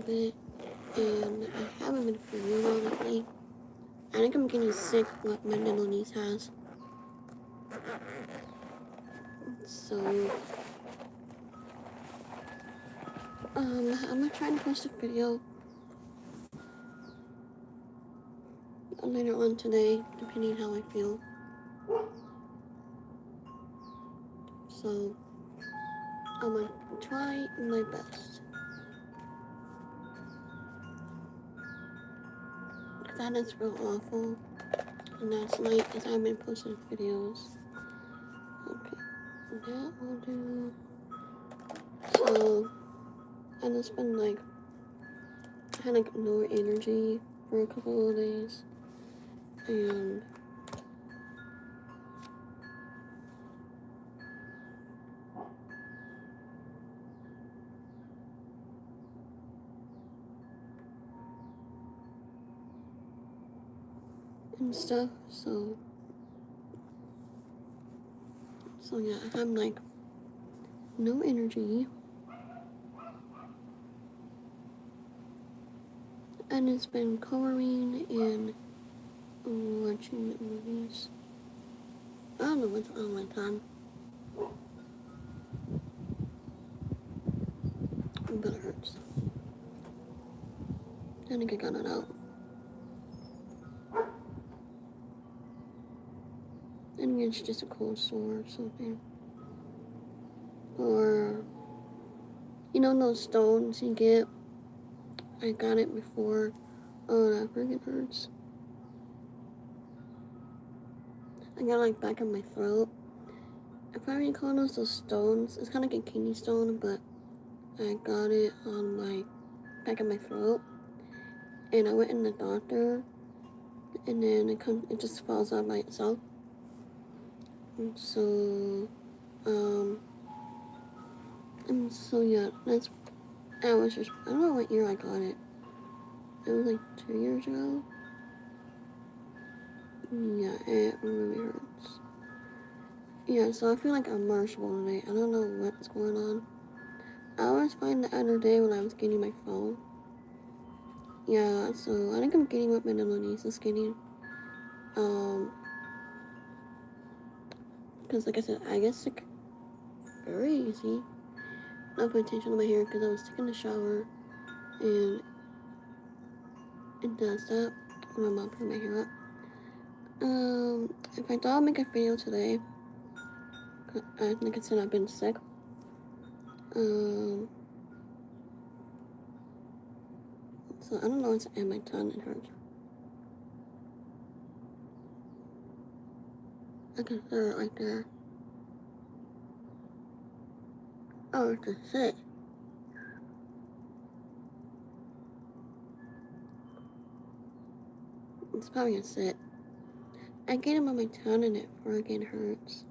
bit, and I haven't been feeling well lately. I think I'm getting sick like my little niece has. So, I'm gonna try to post a video later on today, depending how I feel. So, I'm gonna try my best. That is real awful. And that's late because I've been posting videos. Okay, that will do. So, I've just been like, I had like no energy for a couple of days. And stuff, so yeah, I'm like no energy, and it's been coloring and watching movies. I don't know what's on my tongue, but it hurts. I think I got it out. I think it's just a cold sore or something. Or, you know those stones you get? I got it before. Oh, that freaking hurts. I got like back in my throat. If I recall those stones, it's kind of like a kidney stone, but I got it on my back of my throat. And I went in the doctor, and then it just falls out by itself. And so yeah, I don't know what year I got it. It was like 2 years ago. Yeah, it really hurts. Yeah, so I feel like I'm marshmallow today. I don't know what's going on. I always find the other day when I was getting my phone. Yeah, so I think I'm getting what my little niece is getting. Because like I said, I get sick very easy. Not paying attention to my hair because I was taking a shower and it does that. My mom put my hair up. If I thought I'd make a video today, like I said, I've been sick. So I don't know what's in my tongue. It hurts. I can feel it right there. Oh, it's a sit. It's probably a sit. I get them on my tongue and it freaking hurts.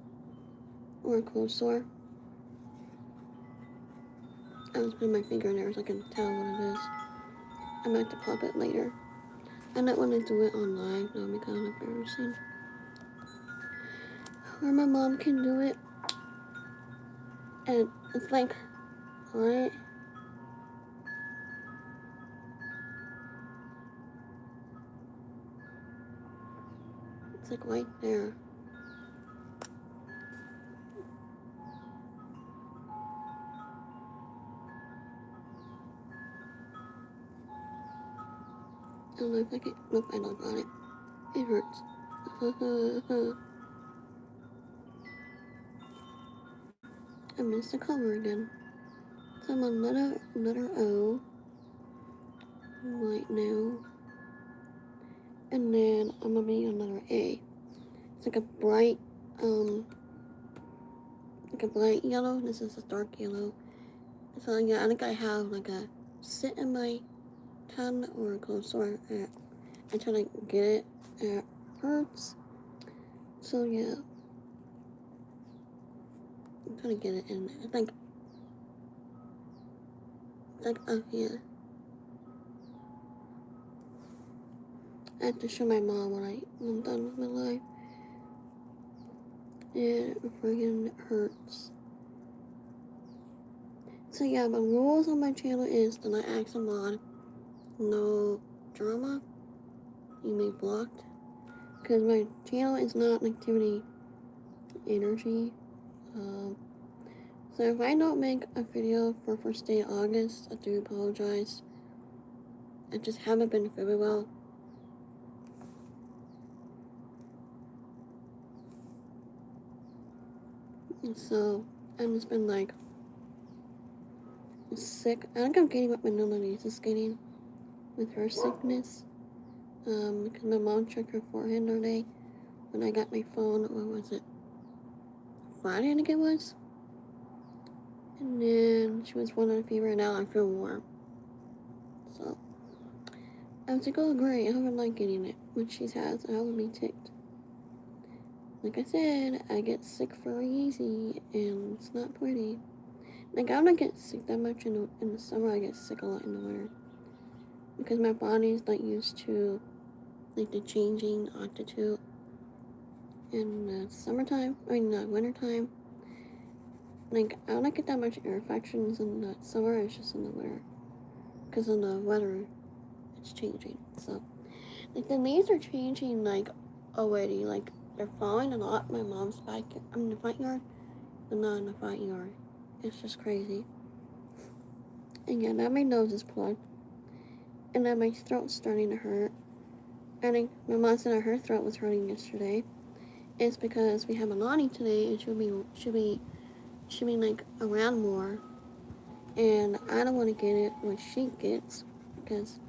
Or a cold sore. I was putting my finger in there so I can tell what it is. I'm going to have to pop it later. I don't want to do it on live now because it's embarrassing. Or my mom can do it. And it's like, what? It's like right there. I don't know if I can. Nope, I don't got it. It hurts. I missed the color again. So I'm on letter O right now. And then I'm gonna be on letter A. It's like a bright yellow. This is a dark yellow. So yeah, I think I have like a sit in my tongue or a cold sore. I try to get it. It hurts. So yeah, I'm trying to get it in. I think it's like up here. I have to show my mom when I'm done with my life. It friggin' hurts. So yeah, my rules on my channel is to not ask a mod no drama, you may be blocked. Because my channel is not activity energy. So if I don't make a video for first day of August, I do apologize. I just haven't been feeling well. And so I've just been like sick. I think I'm getting what my Nona is getting with her sickness. Because my mom checked her forehead the other day when I got my phone. What was it? Friday, I think it was. And then she was one on fever, and now I feel warm. So I was like, oh great, I haven't like getting it. When she has, I would be ticked. Like I said, I get sick very easy, and it's not pretty. Like, I don't get sick that much in the summer. I get sick a lot in the winter. Because my body's not used to, like, the changing altitude in the summertime. Wintertime. Like, I don't get that much ear infections in the summer. It's just in the winter. Because in the weather, it's changing. So, like, the leaves are changing, like, already. Like, they're falling a lot in my mom's the front yard. But not in the front yard. It's just crazy. And yeah, now my nose is plugged. And then my throat's starting to hurt. I think my mom said that her throat was hurting yesterday. It's because we have a Lonnie today, and she'll be like around more. And I don't want to get it when she gets, because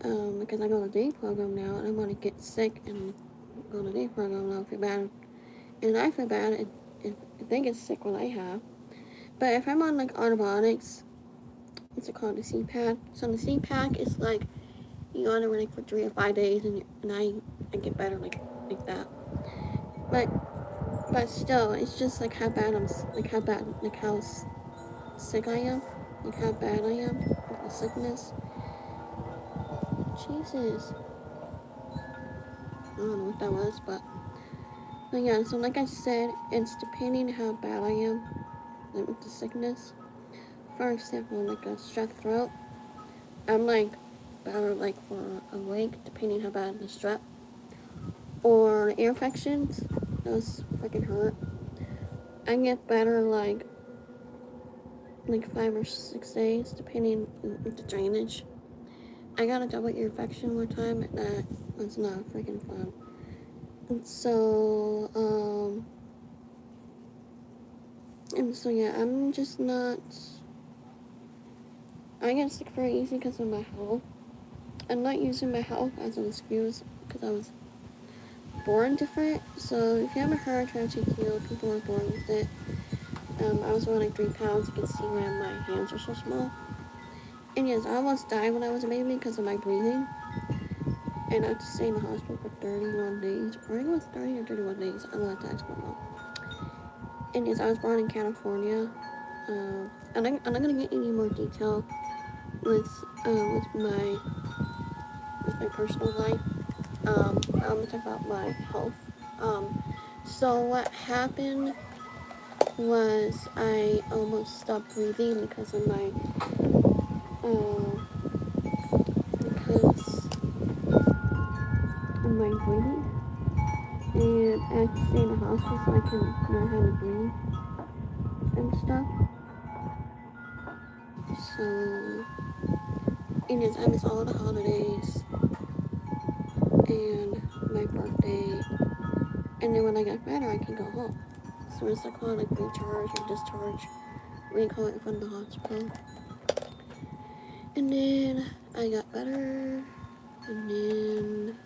I go to day program now, and I want to get sick and go to day program, and I'll feel bad. And I feel bad if they get sick when I have. But if I'm on like antibiotics, what's it called, the CPAC? So the CPAC is like, you on it like for 3 or 5 days, and I get better like that. But still, it's just like how bad how sick I am, like how bad I am with the sickness. Jesus, I don't know what that was, but yeah. So like I said, it's depending how bad I am, like with the sickness. For example, like a strep throat, I'm like better like for a week, depending how bad the strep. Or ear infections, those freaking hurt. I get better like 5 or 6 days, depending on the drainage. I got a double ear infection one time, and that was not freaking fun. And so yeah, I'm just not. I get sick very easy because of my health. I'm not using my health as an excuse because I was born different. So if you haven't heard TQ, people are born with it. I was only like 3 pounds. You can see why my hands are so small. And yes, I almost died when I was a baby because of my breathing. And I had to stay in the hospital for 31 days. Or I think it was 30 or 31 days. I don't have to ask my mom. And yes, I was born in California. And I'm not going to get any more detail with my personal life. I'm going to talk about my health. So what happened was I almost stopped breathing because of my breathing, and I had to stay in the hospital so I can learn how to breathe and stuff. So, and yes, I miss all the holidays and my birthday, and then when I got better, I can go home. So it's like called like recharge or discharge, we call it from the hospital. And then I got better, and then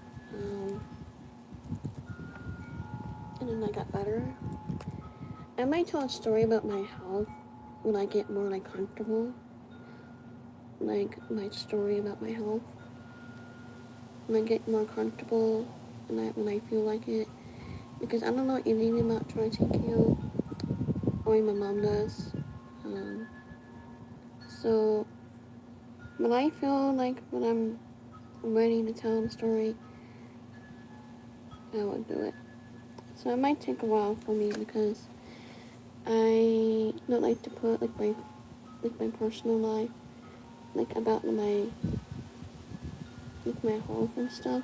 I got better. I might tell a story about my health when I get more like comfortable. Like my story about my health. When I get more comfortable and when I feel like it. Because I don't know anything about TQ. Only my mom does. So when I feel like when I'm ready to tell the story, I will do it. So it might take a while for me because I don't like to put like my personal life, like about my with my health and stuff.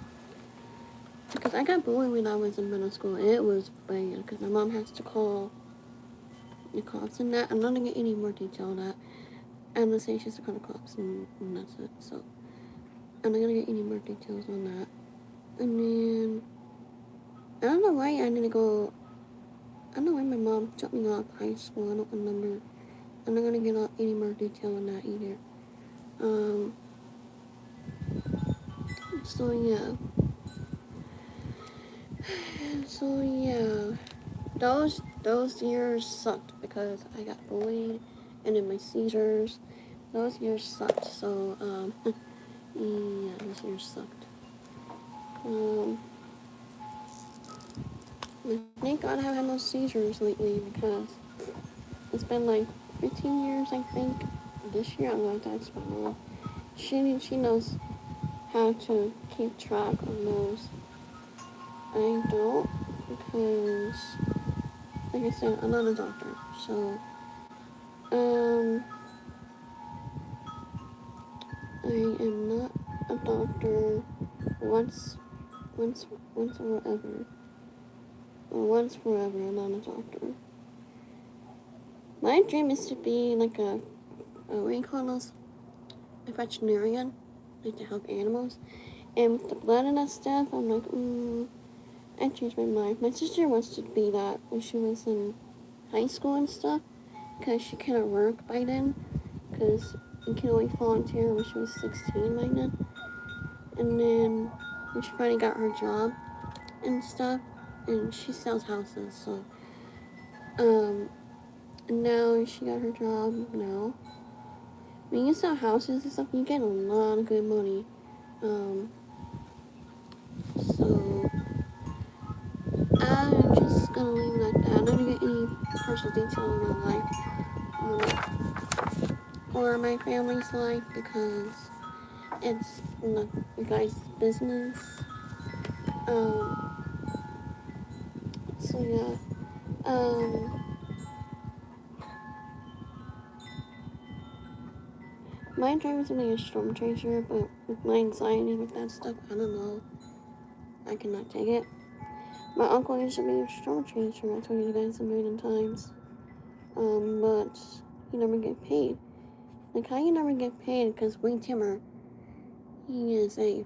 Because I got bullied when I was in middle school. It was bad because my mom has to call the cops and that. I'm not gonna get any more detail on that. I'm gonna say she's to call the cops and that's it. So I'm not gonna get any more details on that. And then I don't know why I need to go. I don't know why my mom took me off high school. I don't remember. I'm not gonna get any more detail on that either. So yeah. So yeah. Those years sucked because I got bullied and then my seizures. Those years sucked. So yeah, those years sucked. Thank God I haven't had no seizures lately because it's been like 15 years, I think. This year, I don't know if that's my mom. She knows how to keep track of those. I don't because, like I said, I'm not a doctor. So, I am not a doctor once forever. Or once forever, I'm not a doctor. My dream is to be like what do you call those? A veterinarian, like to help animals. And with the blood and that stuff, I'm like, I changed my mind. My sister wants to be that when she was in high school and stuff, because she couldn't work by then, because you can only volunteer when she was 16 by then. And then when she finally got her job and stuff, and she sells houses, so, and now she got her job now. When you sell houses and stuff, you get a lot of good money. So I'm just gonna leave it at that. I'm not gonna get any personal detail in my life or my family's life because it's not you guys' business. So yeah. My dream is to be a storm chaser, but with my anxiety with that stuff, I don't know. I cannot take it. My uncle used to be a storm chaser. I told you guys a million times. But he never get paid. Like how you never get paid? Because Wayne Timmer, he is a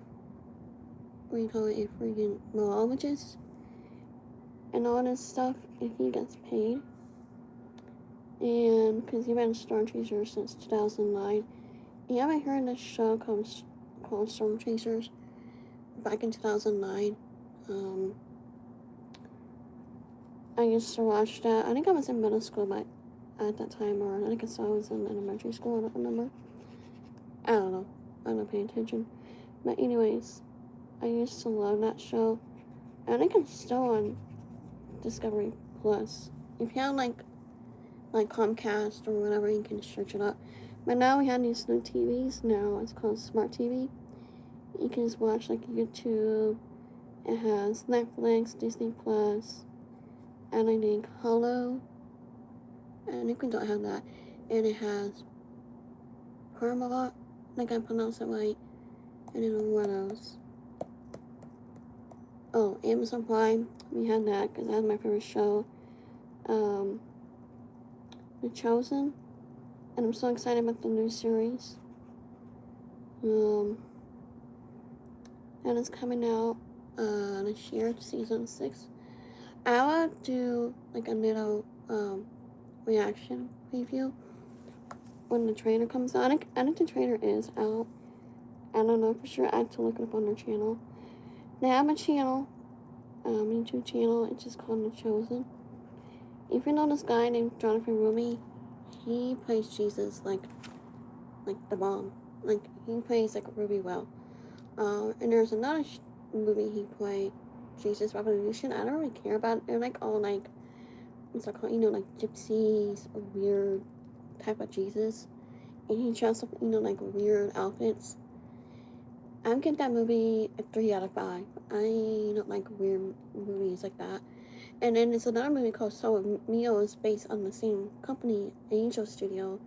what do you call it? A freaking moologist and all this stuff. If he gets paid, and because he's been a storm chaser since 2009. You haven't heard this show called Storm Chasers back in 2009. I used to watch that. I think I was in middle school at that time, or I guess I was in elementary school. I don't remember. I don't know. I don't pay attention. But anyways, I used to love that show. I think it's still on Discovery Plus. If you have like Comcast or whatever, you can search it up. But now we have these new TVs. Now it's called Smart TV. You can just watch like YouTube. It has Netflix, Disney Plus, and I think Hulu. And you can don't have that. And it has Paramount. I think I pronounced it right. And then what else? Oh, Amazon Prime. We had that because that's my favorite show. The Chosen. And I'm so excited about the new series. That is coming out this year, season 6. I will do like a little reaction preview when the trailer comes out. I think the trailer is out. I don't know for sure. I have to look it up on their channel. They have a channel, YouTube channel. It's just called The Chosen. If you know this guy named Jonathan Rumi, he plays Jesus like the bomb. Like he plays like really well. And there's another movie he played, Jesus Revolution. I don't really care about it. They're like all like what's that called? Like gypsies or weird type of Jesus. And he dressed up, like weird outfits. I would give that movie a 3 out of 5. I don't like weird movies like that. And then there's another movie called Soul of Mio. Is based on the same company, Angel Studio,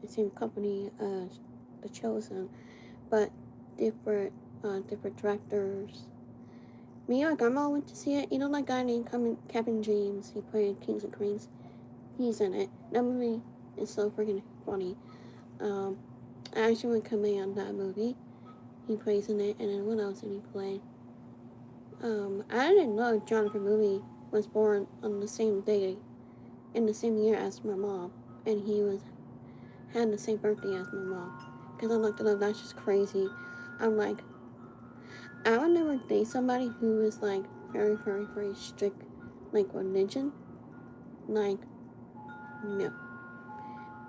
the same company as The Chosen, but different different directors. Me and my grandma went to see it. You know that guy named Captain James? He played Kings and Queens. He's in it. That movie is so freaking funny. I actually would command that movie. He plays in it, and then what else did he play? I didn't know Jonathan Movie was born on the same day, in the same year as my mom, and he had the same birthday as my mom. Cause I looked it up. That's just crazy. I'm like, I would never date somebody who is like very, very, very strict, like religion. Like, no.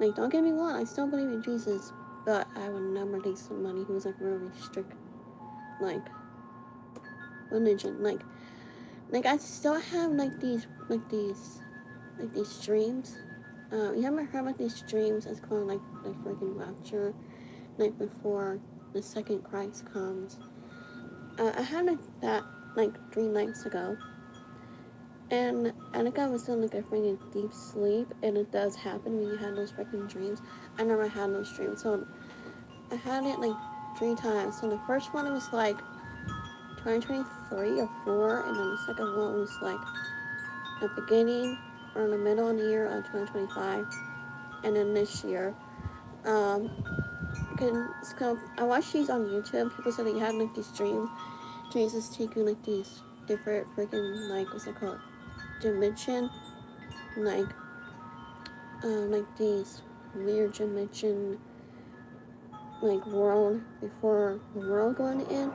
Like, don't get me wrong. I still believe in Jesus, but I would never date somebody who's like really strict, like religion. Like I still have like these dreams. You haven't heard about these dreams? It's called like the freaking rapture, like before the second Christ comes. I had like that like 3 nights ago, and I think I was in like a freaking deep sleep, and it does happen when you have those freaking dreams. I never had those dreams, so I had it like 3 times. So the first one was like 2023 or 4, and then the second one was like the beginning or in the middle of the year of 2025, and then this year. I watched these on YouTube. People said they had like these dreams. Jesus taking like these different freaking like what's it called? Dimension, like these weird dimension like world before the world going to end.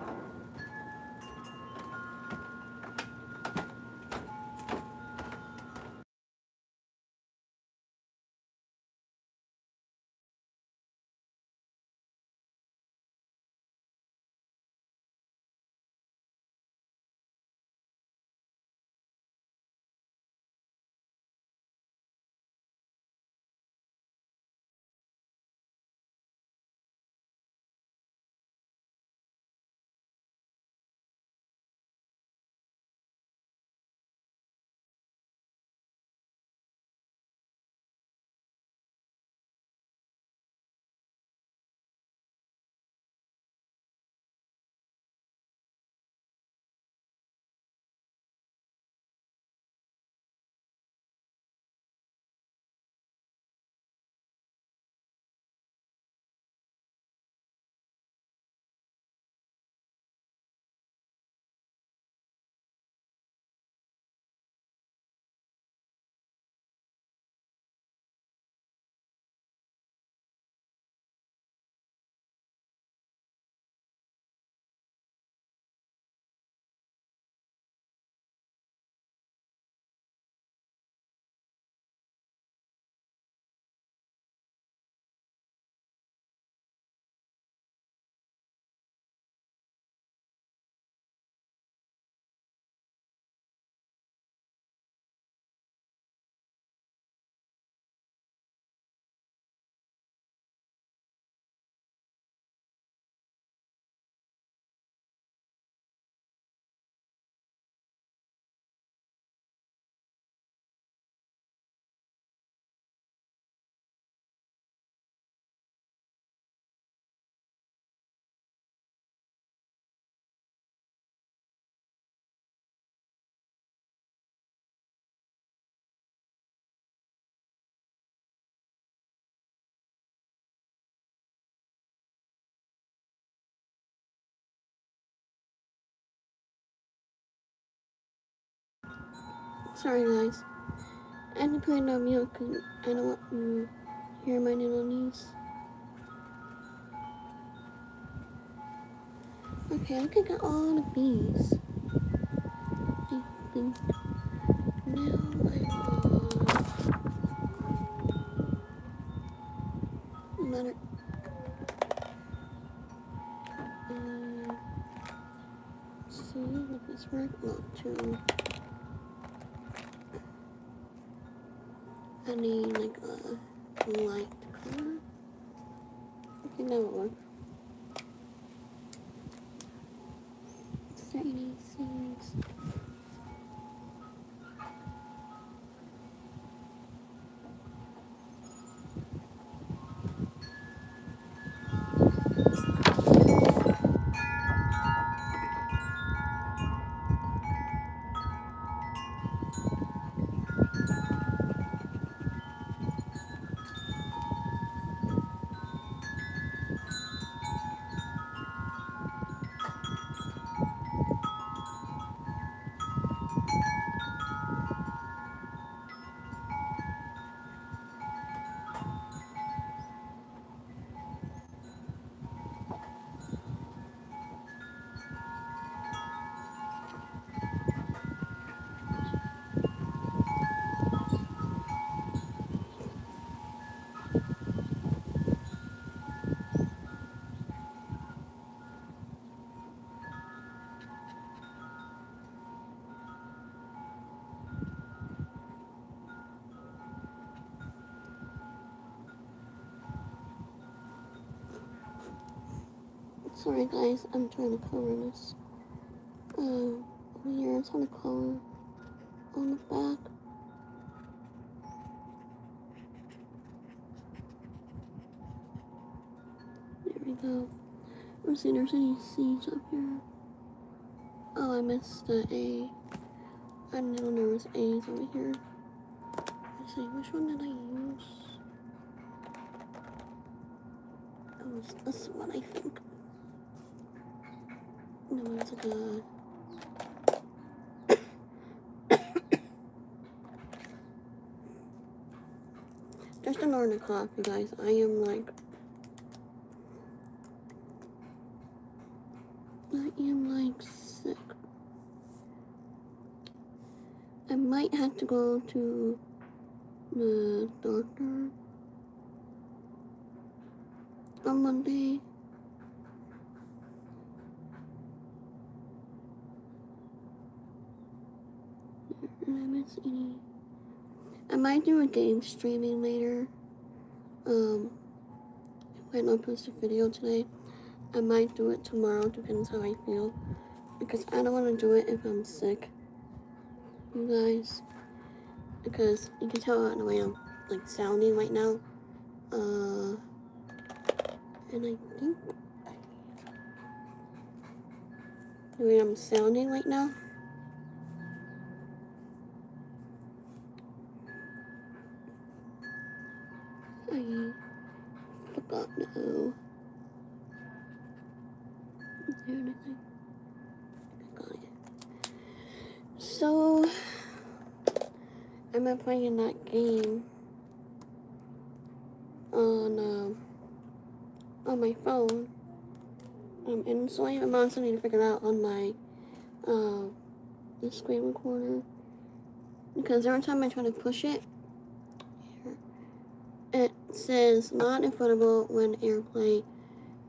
Sorry guys, I had to put it on mute because I don't want to hear my little niece. Okay, I think I got all the bees. I think now another. See what this work. Well, two. I need like a light color. I think that would work. 36. Sorry guys, I'm trying to cover this. Here it's on the color on the back. There we go. Let's see if there's any C's up here. Oh, I missed the A. I didn't know there was A's over here. Let's see, which one did I use? It was this one, I think. No, it's like a... Just an order cough, you guys. I am sick. I might have to go to the doctor on Monday. Did I miss any? I might do a game streaming later. I might not post a video today. I might do it tomorrow, depends how I feel. Because I don't want to do it if I'm sick, you guys. Because you can tell how the way I'm sounding right now. And I think the way I'm sounding right now. I forgot now. Is there anything? I got it. So I've been playing that game on my phone. And so I'm also need to figure it out on my the screen recorder, because every time I try to push it, it says not affordable when AirPlay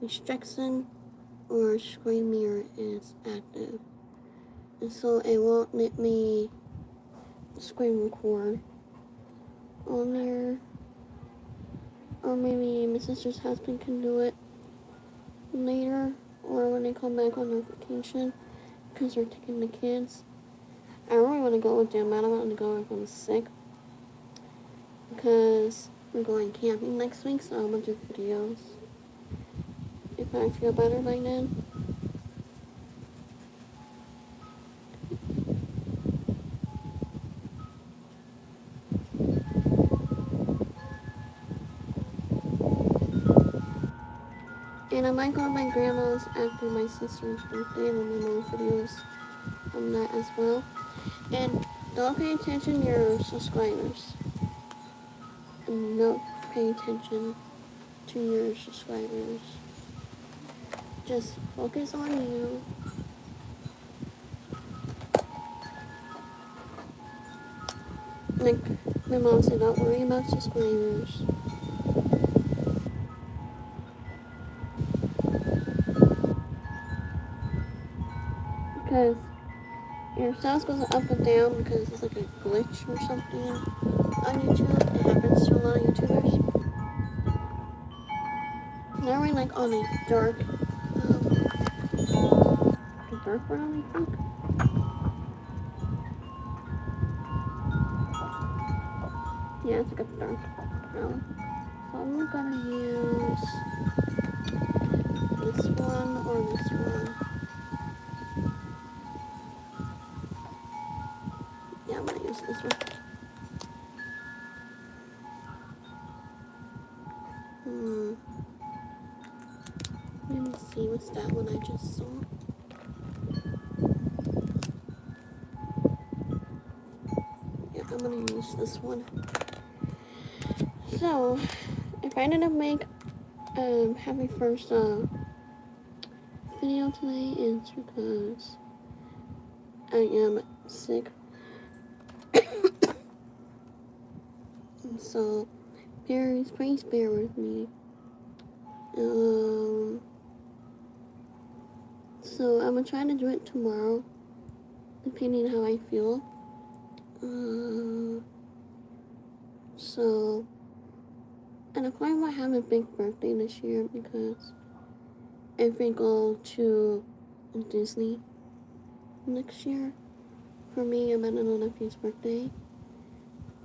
restriction or screen mirror is active, and so it won't let me screen record on there. Or maybe my sister's husband can do it later, or when they come back on notification, because they're taking the kids. I really want to go with them. I don't want to go if I'm sick, because we're going camping next week, so I'm going to do videos if I feel better by then. And I might go to my grandma's after my sister's birthday, and we'll make videos on that as well. And don't pay attention to your subscribers. And don't pay attention to your subscribers. Just focus on you. Like my mom said, don't worry about subscribers. Because your sales goes up and down because it's like a glitch or something on YouTube. It happens to a lot of YouTubers. Now we're on a dark brown, I think. Yeah, it's like a dark brown. So I'm gonna use this one or this one. Yeah, I'm gonna use this one. Let me see, what's that one I just saw? Yeah, I'm gonna use this one. So, if I ended up have my first video today, it's because I am sick. And so, please bear with me. So I'm gonna try to do it tomorrow, depending on how I feel. And I probably won't have a big birthday this year because if we go to Disney next year for me and my little nephew's birthday.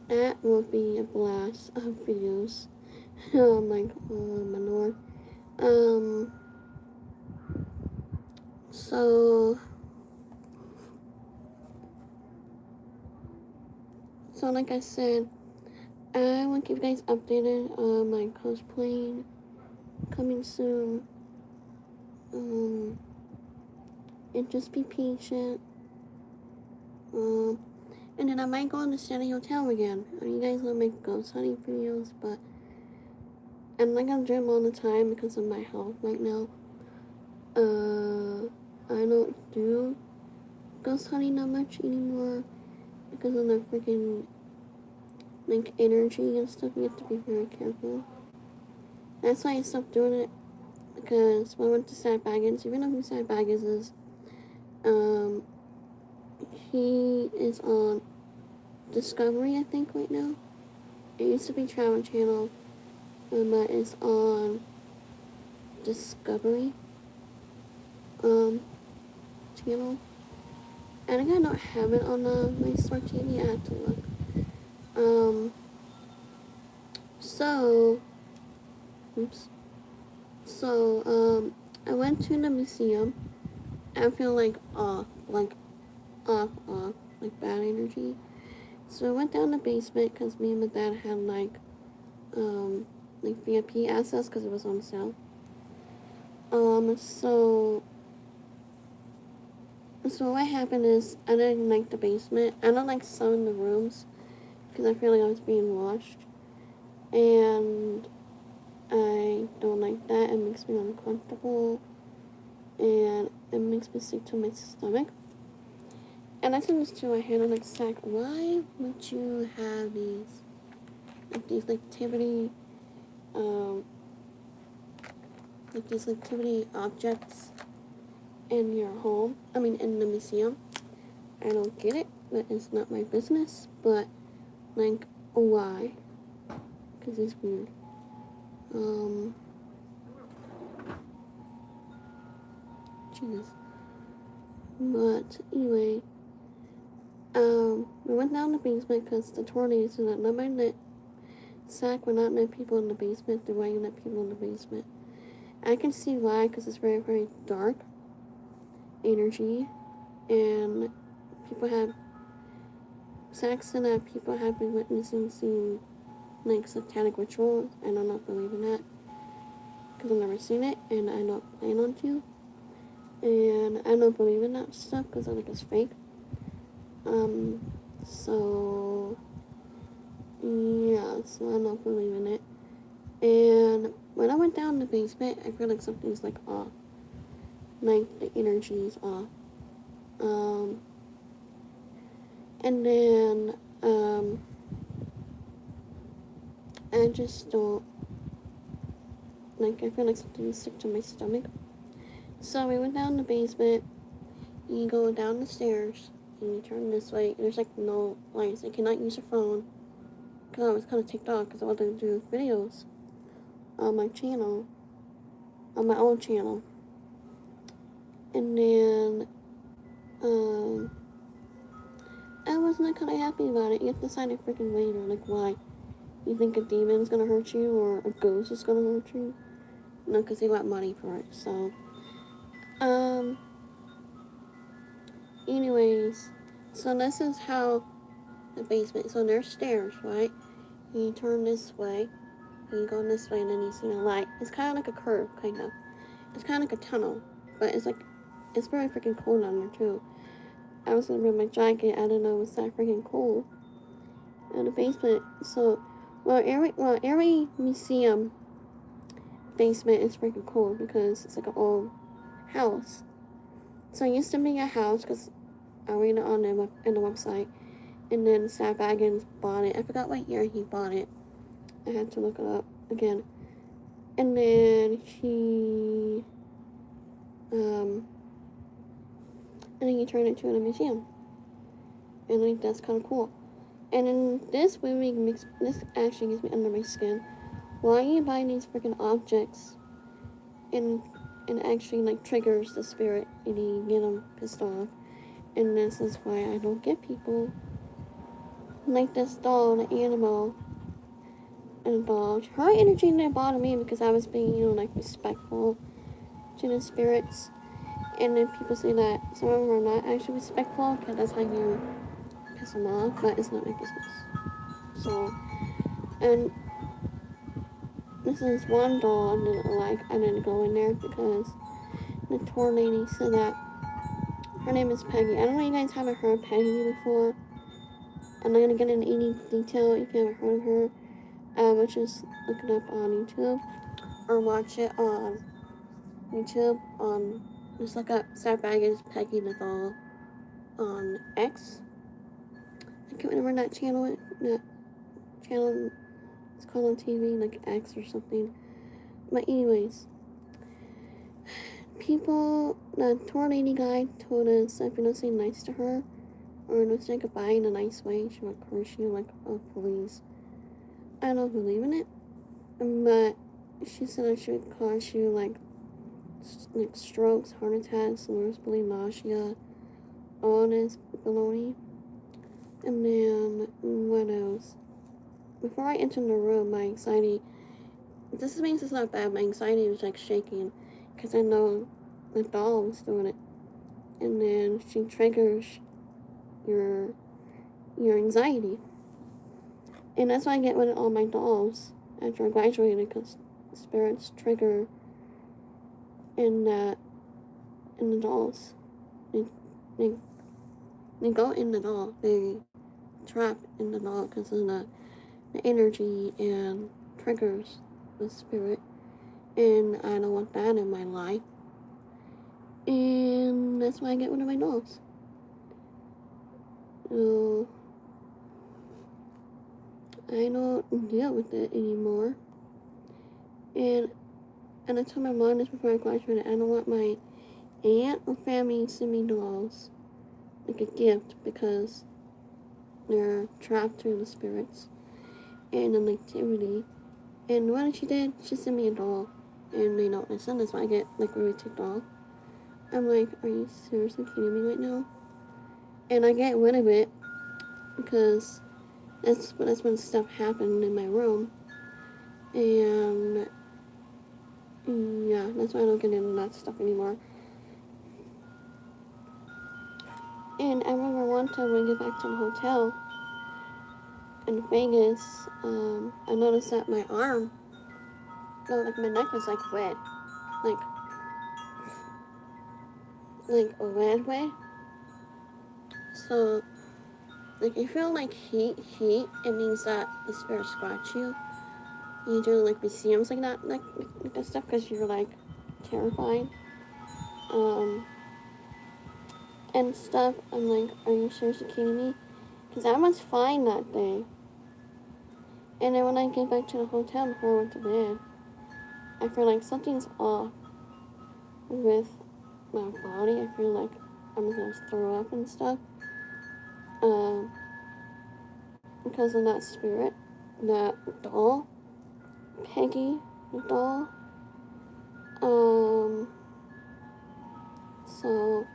That will be a blast of videos. Like, my lord. So like I said, I will keep you guys updated on my cosplaying coming soon. And just be patient. And then I might go on the Stanley Hotel again. You guys know my ghost hunting videos, but I'm not gonna gym all the time because of my health right now. I don't do ghost hunting that much anymore because of the freaking like energy and stuff. You have to be very careful. That's why I stopped doing it, because when I went to Sad Baggins, you know who Sad Baggins is. He is on Discovery, I think, right now. It used to be Travel Channel, but it's on Discovery channel. And I think I don't have it on my smart TV. I have to look. I went to the museum. I feel like off, like bad energy. So I went down the basement because me and my dad had like VIP access because it was on sale. So what happened is I didn't like the basement. I don't like some of the rooms because I feel like I was being watched, and I don't like that. It makes me uncomfortable, and it makes me sick to my stomach. And I said this to my hand, I'm like, Zach, why would you have these activity objects in your home? I mean, in the museum. I don't get it, but it's not my business. But like, why? Because it's weird. Jesus. But anyway, we went down the basement because the tornadoes and that. Nobody let Zach would not let people in the basement. They're why you let people in the basement. I can see why, because it's very, very dark energy, and people have Saxon and people have been witnessing seeing like satanic rituals, and I'm not believing that because I've never seen it, and I don't plan on to, and I don't believe in that stuff because I think it's fake. So yeah, so I'm not believing it. And when I went down the basement, I feel like something's like off. Like the energy's off. And then, I just don't, like, I feel like something's sick to my stomach. So we went down the basement, you go down the stairs, and you turn this way, there's like no lights, you cannot use your phone, because I was kind of ticked off, because I wanted to do videos on my channel, on my own channel. And then, I wasn't kind of happy about it. You have to decide it freaking later, like why. You think a demon's gonna hurt you, or a ghost is gonna hurt you? No, because they want money for it, so. Anyways, so this is how the basement, so there's stairs, right? You turn this way, and you go this way, and then you see a light. It's kind of like a curve, kind of. It's kind of like a tunnel, but it's like, it's very freaking cold down there, too. I was gonna bring my jacket, I didn't know it was that freaking cold in the basement. So, every museum basement is freaking cold because it's like an old house. So it used to be a house because I read it on the website, and then Sad Baggins bought it. I forgot what year he bought it. I had to look it up again. And then he turned it into a museum. And like that's kind of cool. And then this actually gets me under my skin. Why are you buying these freaking objects? And and actually like triggers the spirit and you get them pissed off. And this is why I don't get people like this doll, the animal, and the dog. Her energy didn't bother me because I was being, like respectful to the spirits. And then people say that some of them are not actually respectful because that's how you piss them off, but it's not my business. So, and this is one doll I didn't go in there because the tour lady said that her name is Peggy. I don't know if you guys haven't heard Peggy before. I'm not gonna get into any detail if you haven't heard of her. But just look it up on YouTube or watch it on YouTube. Just look up Sad Baggage Peggy the doll on X. I can't remember that channel. That channel it's called on TV, like X or something. But anyways, the tour lady guy told us if you don't say nice to her or don't say goodbye in a nice way, she would curse you like a police. I don't believe in it, but she said that she would cause you like strokes, heart attacks, nosebleed, nausea, all this baloney. And then what else? Before I entered the room, my anxiety. This means it's not bad. My anxiety was like shaking because I know the doll was doing it, and then she triggers your anxiety, and that's why I get rid of all my dolls after I graduated because spirits trigger in the dolls. They go in the doll. They trap in the doll because of the energy and triggers the spirit, and I don't want that in my life. And that's why I get rid of my dolls. I don't deal with it anymore. And I told my mom this before I graduated. I don't want my aunt or family to send me dolls like a gift because they're trapped through the spirits and the negativity. And what she did, she sent me a doll, and they don't listen. That's why I get like really ticked off. I'm like, are you seriously kidding me right now? And I get rid of it because that's when stuff happened in my room. And yeah, that's why I don't get into that stuff anymore. And I remember one time when we get back to the hotel in Vegas, I noticed that my arm, like my neck was like red, like a red way. So, like if you feel like heat, it means that the spirit scratch you. You do like museums like that, like that stuff, because you're like terrified, and stuff. I'm like, are you seriously kidding me? Because I was fine that day. And then when I get back to the hotel before I went to bed, I feel like something's off with my body. I feel like I'm gonna throw up and stuff. Because of that spirit, that doll, Peggy, the doll. So,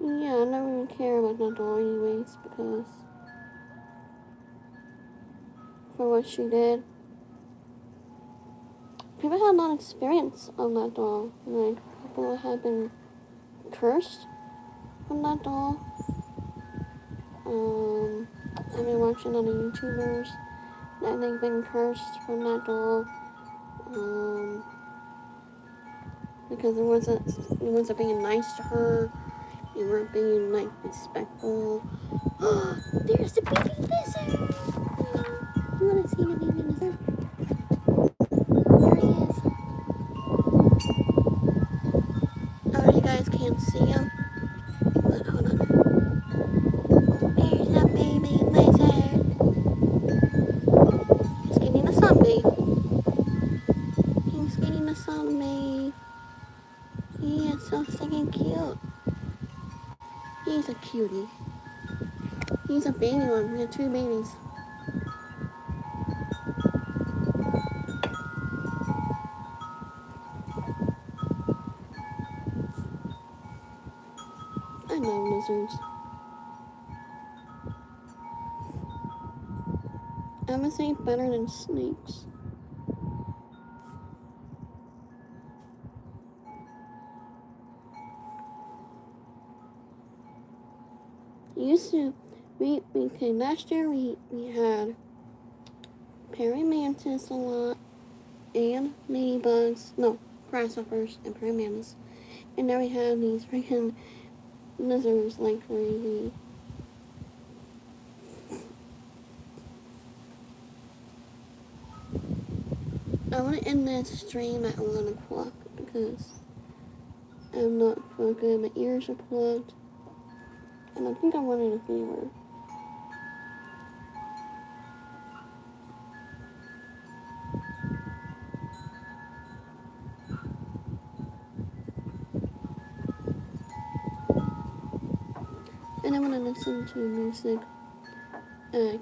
yeah, I don't even care about that doll anyways, because for what she did, people had a lot of experience on that doll. Like, people have been cursed from that doll. I've been watching other YouTubers that they've been cursed from that doll. Because it wasn't being nice to her. They weren't being like respectful. There's the baby lizard. You wanna see the baby lizard? There he is. Oh, you guys can't see him. But hold on. There's the baby lizard. He's getting a sunbathe. He's getting a sunbathe. He is so stinking cute. He's a cutie. He's a baby one. We have 2 babies. love lizards. I'm gonna say better than snakes. Last year we had prairie mantis a lot, and ladybugs, no, grasshoppers and prairie mantis. And now we have these freaking lizards like crazy. I want to end this stream at 1 o'clock because I'm not feeling good. My ears are plugged. And I think I wanted a fever. And I want to listen to music.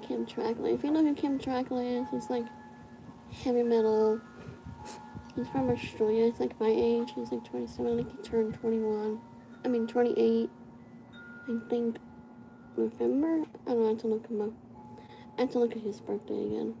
Kim Trackley. If you know who Kim Trackley is, he's like heavy metal. He's from Australia. He's like my age. He's like 27. I think he turned 28. I think November. I don't know. I have to look him up. I have to look at his birthday again.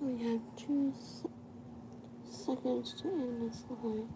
We have 2 seconds to end this live.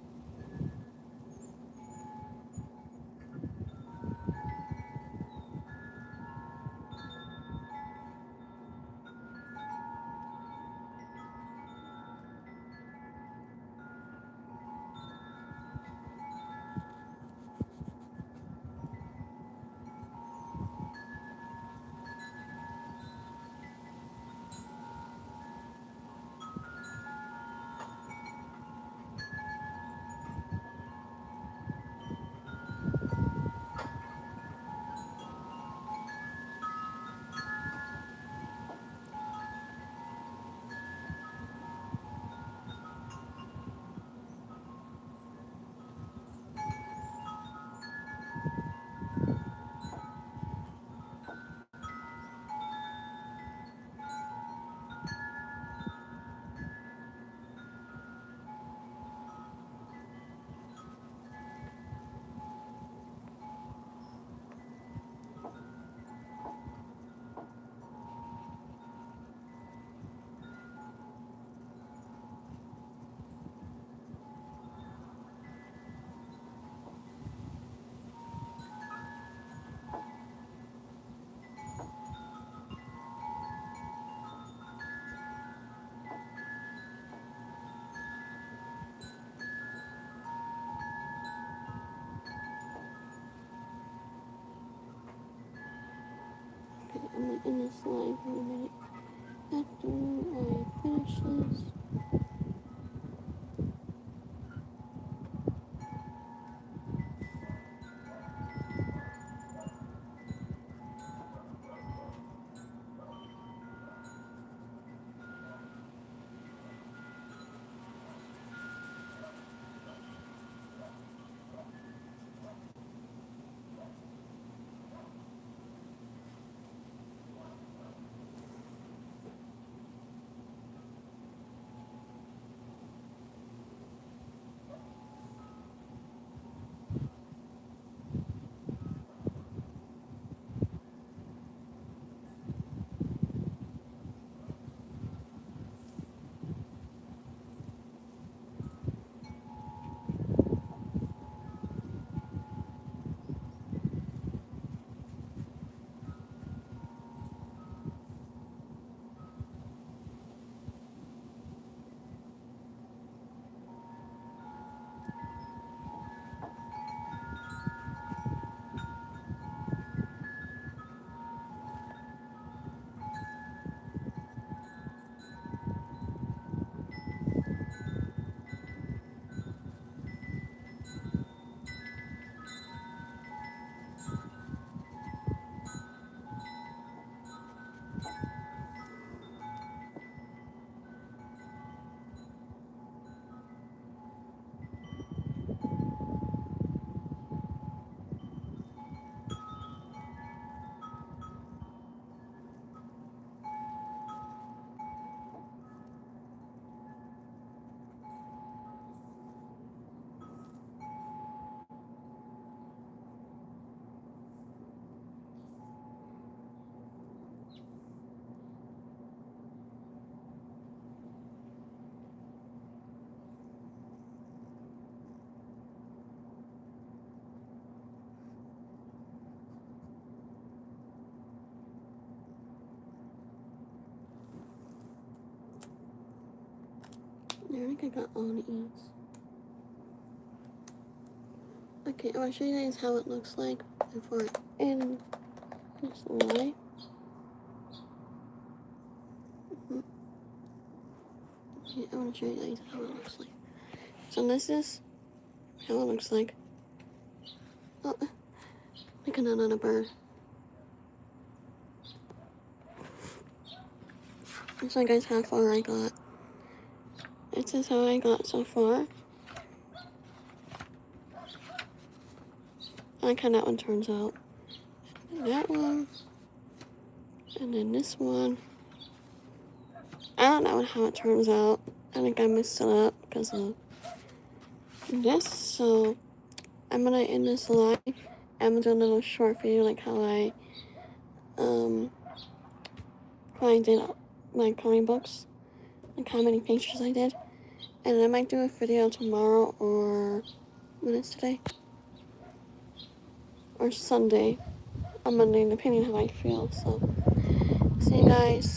I'm gonna end this live for a minute after I finish this. think I got all the E's. Okay, I want to show you guys how it looks like before I end this live. Okay, I want to show you guys how it looks like. So this is how it looks like. Oh, look at another bird. So guys, how far I got. This is how I got so far. I like how that one turns out. And that one. And then this one. I don't know how it turns out. I think I messed it up because of this. So I'm gonna end this live. I'm gonna do a little short video like how I did my coloring books, like how many pictures I did. And I might do a video tomorrow or when is today? Or Sunday, or Monday, depending on how I feel. So see you guys.